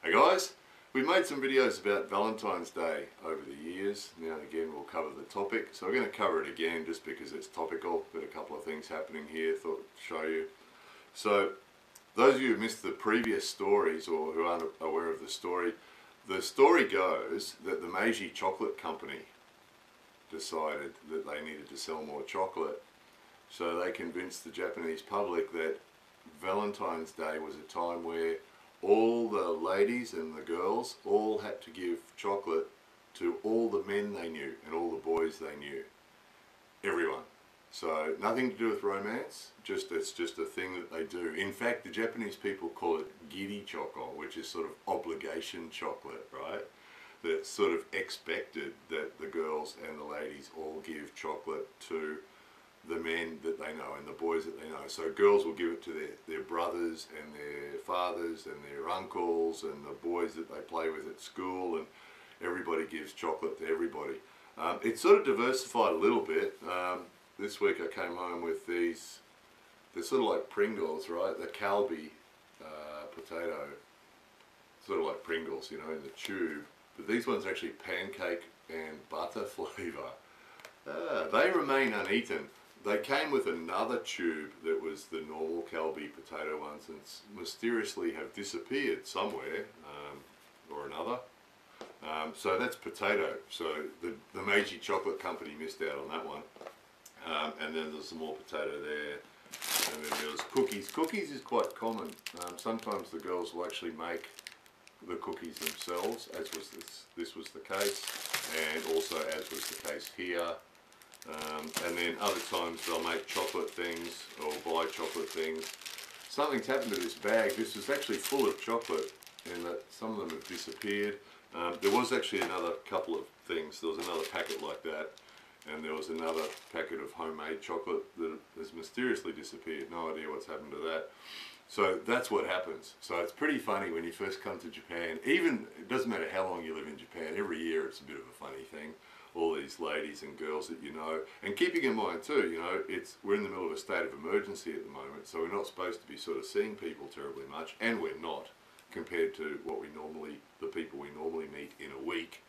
Hey guys, we've made some videos about Valentine's Day over the years. Now and again we'll cover the topic, so we're going to cover it again just because it's topical. Got a couple of things happening here, thought I'd show you. So those of you who missed the previous stories or who aren't aware of the story goes that the Meiji Chocolate Company decided that they needed to sell more chocolate. So they convinced the Japanese public that Valentine's Day was a time where all the ladies and the girls all had to give chocolate to all the men they knew and all the boys they knew. Everyone. So nothing to do with romance, it's just a thing that they do. In fact, the Japanese people call it giri choco, which is sort of obligation chocolate, right? That it's sort of expected that the girls and the ladies all give chocolate to the men that they know and the boys that they know. So girls will give it to their brothers and their fathers and their uncles and the boys that they play with at school, and everybody gives chocolate to everybody. It's sort of diversified a little bit. This week I came home with these, they're sort of like Pringles, right? The Calbee potato, sort of like Pringles, you know, in the tube. But these ones are actually pancake and butter flavour. They remain uneaten. They came with another tube that was the normal Calbee potato ones and mysteriously have disappeared somewhere or another. So that's potato. So the Meiji Chocolate Company missed out on that one. And then there's some more potato there. And then there's cookies. Cookies is quite common. Sometimes the girls will actually make the cookies themselves, as was this was the case, and also as was the case here. And then other times they'll make chocolate things or buy chocolate things. Something's happened to this bag. This is actually full of chocolate, and that some of them have disappeared. There was actually another couple of things. There was another packet like that, and there was another packet of homemade chocolate that has mysteriously disappeared. No idea what's happened to that. So that's what happens. So it's pretty funny when you first come to Japan. Even, it doesn't matter how long you live in Japan, every year it's a bit of a funny thing. All these ladies and girls that you know, and keeping in mind too, you know, we're in the middle of a state of emergency at the moment, so we're not supposed to be sort of seeing people terribly much, and we're not, compared to what the people we normally meet in a week.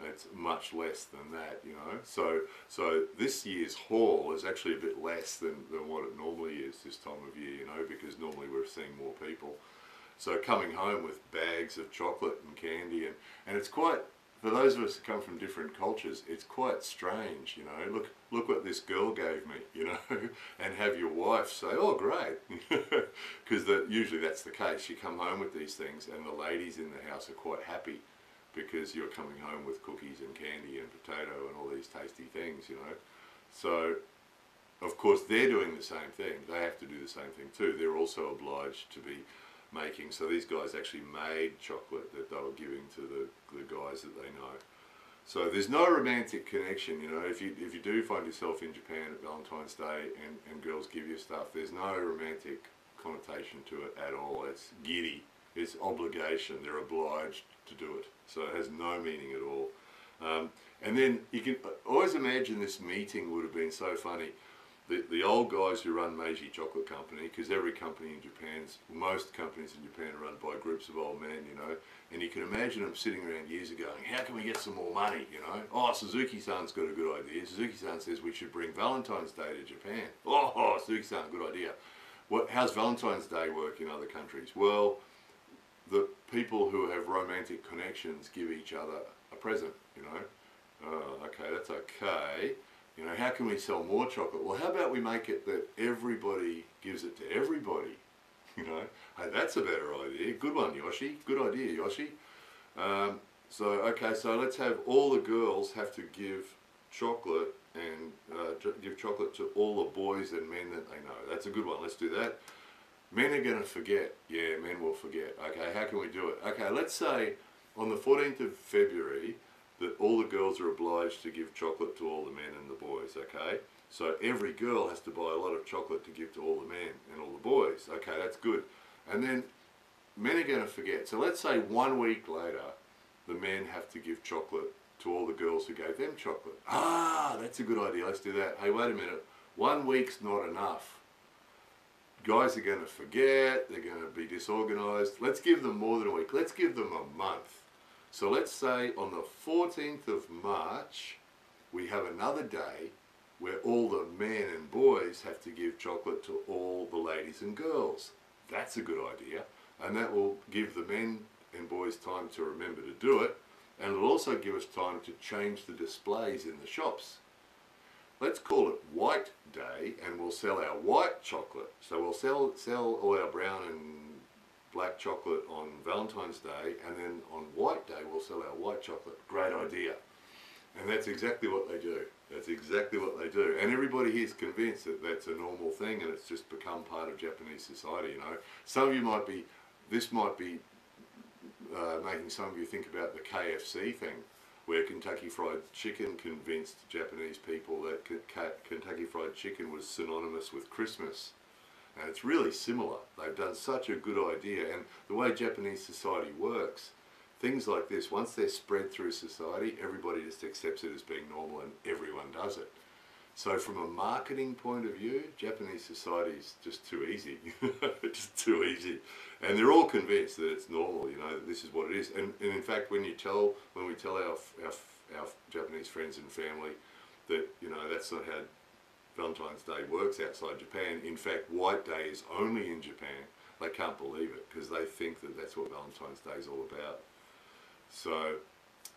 It's much less than that, you know. So this year's haul is actually a bit less than what it normally is this time of year, you know, because normally we're seeing more people. So coming home with bags of chocolate and candy, and it's quite, for those of us who come from different cultures, it's quite strange, you know. Look what this girl gave me, you know, and have your wife say, oh great, because usually that's the case. You come home with these things and the ladies in the house are quite happy because you're coming home with cookies and candy and potato and all these tasty things, you know. So of course they're doing the same thing. They have to do the same thing too. They're also obliged to be making, so these guys actually made chocolate that they were giving to the guys that they know. So there's no romantic connection, you know. If you do find yourself in Japan at Valentine's Day and girls give you stuff, there's no romantic connotation to it at all. It's giddy, it's obligation, they're obliged to do it. So it has no meaning at all. And then you can always imagine this meeting would have been so funny. The old guys who run Meiji Chocolate Company, because every company in most companies in Japan are run by groups of old men, you know, and you can imagine them sitting around years ago going, how can we get some more money, you know? Oh, Suzuki-san's got a good idea. Suzuki-san says we should bring Valentine's Day to Japan. Oh, Suzuki-san, good idea. How's Valentine's Day work in other countries? Well, the people who have romantic connections give each other a present, you know. Oh, okay, that's okay. You know, how can we sell more chocolate? Well, how about we make it that everybody gives it to everybody? You know, hey, that's a better idea. Good one, Yoshi. Good idea, Yoshi. Okay, so let's have all the girls have to give chocolate and give chocolate to all the boys and men that they know. That's a good one. Let's do that. Men are going to forget. Yeah, men will forget. Okay, how can we do it? Okay, let's say on the 14th of February, that all the girls are obliged to give chocolate to all the men and the boys, okay? So every girl has to buy a lot of chocolate to give to all the men and all the boys. Okay, that's good. And then men are going to forget. So let's say 1 week later, the men have to give chocolate to all the girls who gave them chocolate. Ah, that's a good idea. Let's do that. Hey, wait a minute. 1 week's not enough. guys are going to forget, they're going to be disorganized. Let's give them more than a week. Let's give them a month. So let's say on the 14th of March, we have another day where all the men and boys have to give chocolate to all the ladies and girls. That's a good idea. And that will give the men and boys time to remember to do it. And it'll also give us time to change the displays in the shops. Let's call it White Day, and we'll sell our white chocolate. So we'll sell all our brown and black chocolate on Valentine's Day, and then on White Day we'll sell our white chocolate. Great idea. And that's exactly what they do. That's exactly what they do. And everybody here is convinced that that's a normal thing, and it's just become part of Japanese society, you know. Some of you might be, this might be making some of you think about the KFC thing, where Kentucky Fried Chicken convinced Japanese people that Kentucky Fried Chicken was synonymous with Christmas. And it's really similar. They've done such a good idea, and the way Japanese society works, things like this, once they're spread through society, everybody just accepts it as being normal and everyone does it. So from a marketing point of view, Japanese society is just too easy. Just too easy. And they're all convinced that it's normal, you know, that this is what it is. And in fact, when we tell our Japanese friends and family that, you know, that's not how Valentine's Day works outside Japan. In fact, White Day is only in Japan. They can't believe it because they think that that's what Valentine's Day is all about. So,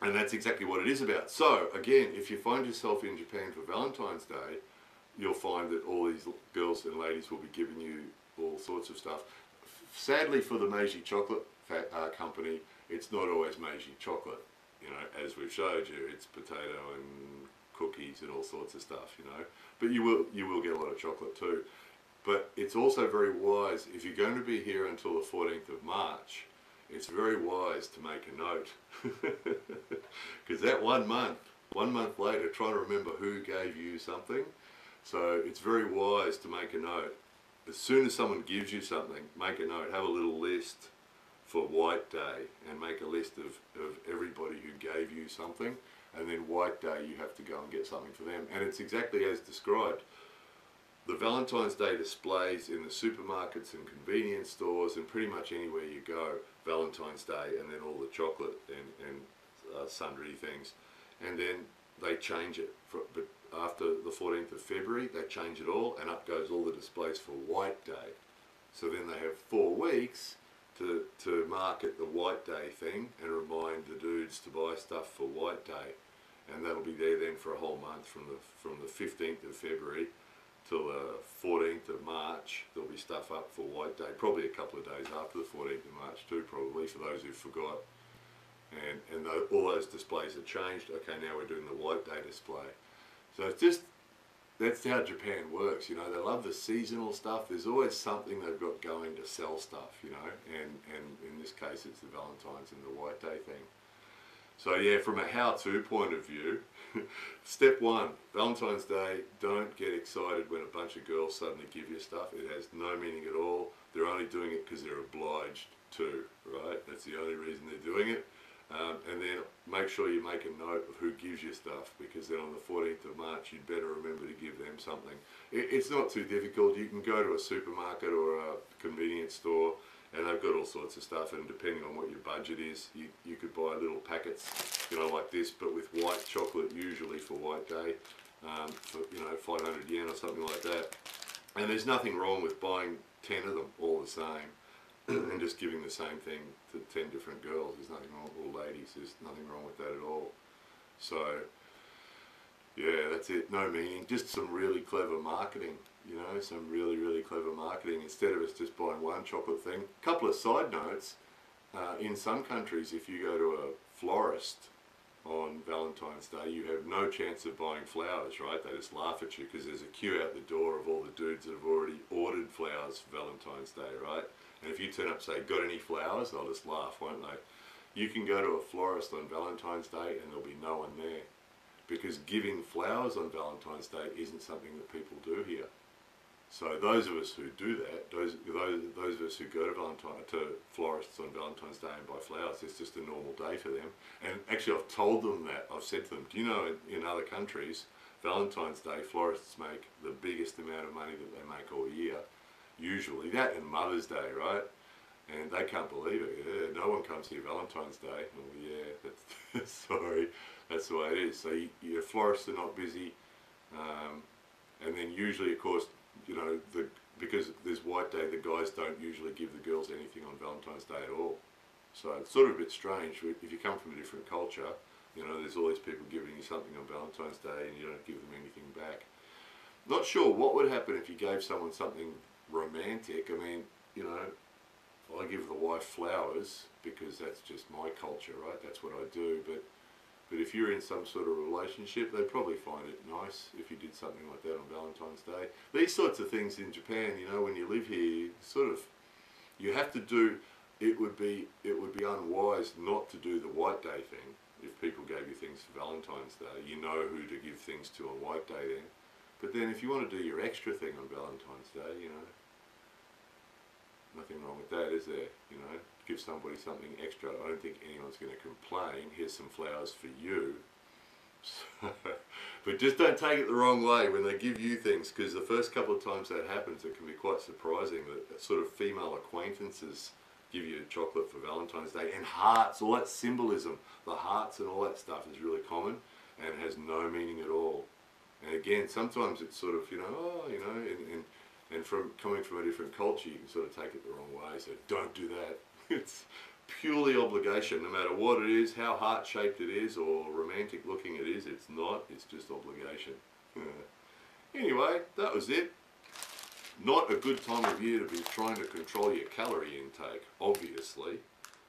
and that's exactly what it is about. So, again, if you find yourself in Japan for Valentine's Day, you'll find that all these girls and ladies will be giving you all sorts of stuff. Sadly for the Meiji Chocolate Company, it's not always Meiji chocolate. You know, as we've showed you, it's potato and cookies and all sorts of stuff, you know. But you will get a lot of chocolate too. But it's also very wise, if you're going to be here until the 14th of March, it's very wise to make a note. Because that 1 month later, try to remember who gave you something. So it's very wise to make a note. As soon as someone gives you something, make a note, have a little list for White Day and make a list of everybody who gave you something, and then White Day you have to go and get something for them. And it's exactly as described. The Valentine's Day displays in the supermarkets and convenience stores and pretty much anywhere you go, Valentine's Day, and then all the chocolate and sundry things. And then they change it. But after the 14th of February, they change it all, and up goes all the displays for White Day. So then they have 4 weeks to market the White Day thing and remind the dudes to buy stuff for White Day. And that'll be there then for a whole month from the 15th of February till the 14th of March. There'll be stuff up for White Day, probably a couple of days after the 14th of March too, probably, for those who forgot. And all those displays are changed. Okay, now we're doing the White Day display. So it's just, that's how Japan works, you know. They love the seasonal stuff. There's always something they've got going to sell stuff, you know, and in this case it's the Valentine's and the White Day thing. So yeah, from a how-to point of view, step 1, Valentine's Day, don't get excited when a bunch of girls suddenly give you stuff. It has no meaning at all. They're only doing it because they're obliged to, right? That's the only reason they're doing it. And then make sure you make a note of who gives you stuff, because then on the 14th of March you'd better remember to give them something. It's not too difficult. You can go to a supermarket or a convenience store and they've got all sorts of stuff, and depending on what your budget is, you could buy little packets, you know, like this, but with white chocolate usually for White Day, for, you know, 500 yen or something like that. And there's nothing wrong with buying 10 of them all the same and just giving the same thing to 10 different girls. There's nothing wrong, or ladies, there's nothing wrong with that at all. So yeah, that's it, no meaning, just some really clever marketing, you know, some really, really clever marketing instead of us just buying one chocolate thing. A couple of side notes, in some countries if you go to a florist on Valentine's Day, you have no chance of buying flowers, right? They just laugh at you because there's a queue out the door of all the dudes that have already ordered flowers for Valentine's Day, right? And if you turn up and say, got any flowers? They'll just laugh, won't they? You can go to a florist on Valentine's Day and there'll be no one there, because giving flowers on Valentine's Day isn't something that people do here. So those of us who do that, those of us who go to florists on Valentine's Day and buy flowers, it's just a normal day for them. And actually I've told them that, I've said to them, do you know in other countries, Valentine's Day florists make the biggest amount of money that they make all year. usually. That and Mother's Day, right? And they can't believe it. Yeah, no one comes here Valentine's Day. Oh yeah, that's, sorry, that's the way it is. So your florists are not busy, and then usually, of course, you know, because there's White Day, the guys don't usually give the girls anything on Valentine's Day at all. So it's sort of a bit strange if you come from a different culture. You know, there's always people giving you something on Valentine's Day, and you don't give them anything back. Not sure what would happen if you gave someone something romantic. I mean, you know, I give the wife flowers because that's just my culture, right? That's what I do. But if you're in some sort of relationship, they'd probably find it nice if you did something like that on Valentine's Day. These sorts of things in Japan, you know, when you live here, you have to do. It would be unwise not to do the White Day thing. If people gave you things for Valentine's Day, you know who to give things to on White Day then. But then if you want to do your extra thing on Valentine's Day, you know, nothing wrong with that, is there? You know, give somebody something extra. I don't think anyone's going to complain. Here's some flowers for you. So, but just don't take it the wrong way when they give you things, because the first couple of times that happens, it can be quite surprising that sort of female acquaintances give you chocolate for Valentine's Day, and hearts, all that symbolism, the hearts and all that stuff is really common and has no meaning at all. And again, sometimes it's sort of, you know, oh, you know, and from coming from a different culture, you can sort of take it the wrong way. So don't do that. It's purely obligation, no matter what it is, how heart-shaped it is or romantic looking it is. It's not. It's just obligation. Anyway, that was it. Not a good time of year to be trying to control your calorie intake, obviously.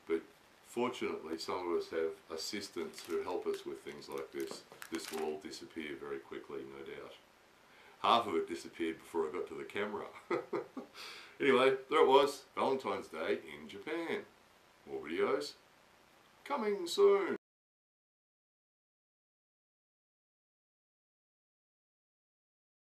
But fortunately, some of us have assistants who help us with things like this. This will all disappear very quickly, no doubt. Half of it disappeared before I got to the camera. Anyway, there it was, Valentine's Day in Japan. More videos coming soon.